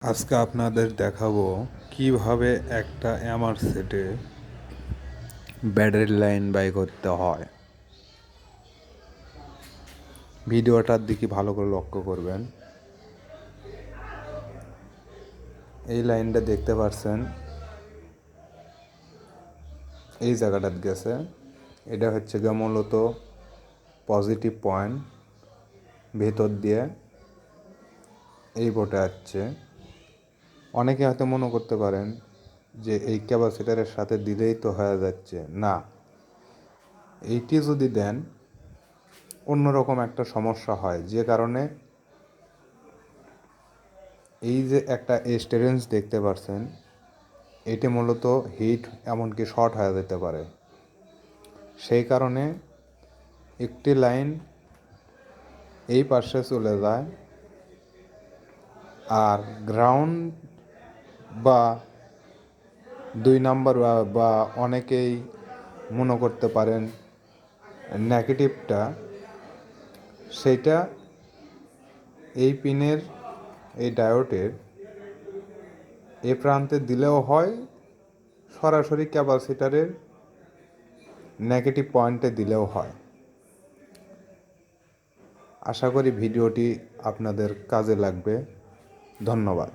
আজকে আপনাদের দেখাবো কিভাবে একটা এমআর সেটে ব্যাটারি লাইন বাই করতে হয়। ভিডিওটার দিকে ভালো করে লক্ষ্য করবেন। এই লাইনটা দেখতে পাচ্ছেন, এই জায়গাটাত গেছে। এটা হচ্ছে গিয়ে মূলত পজিটিভ পয়েন্ট, ভেতর দিয়ে এই বোটে আসছে। অনেকে হয়তো মনে করতে পারেন যে এই ক্যাপাসিটারের সাথে দিলেই তো হয়ে যাচ্ছে। না, এইটি যদি দেন অন্যরকম একটা সমস্যা হয়, যে কারণে এই যে একটা স্টেরেন্স দেখতে পাচ্ছেন, এটি মূলত হিট এমনকি শর্ট হয়ে যেতে পারে। সেই কারণে একটি লাইন এই পাশে চলে যায়, আর গ্রাউন্ড বা 2 নাম্বার বা অনেকেই মনে করতে পারেন নেগেটিভটা, সেইটা এই পিনের, এই ডায়োডের এ প্রান্তে দিলেও হয়, সরাসরি ক্যাপাসিটারের নেগেটিভ পয়েন্টে দিলেও হয়। আশা করি ভিডিওটি আপনাদের কাজে লাগবে। ধন্যবাদ।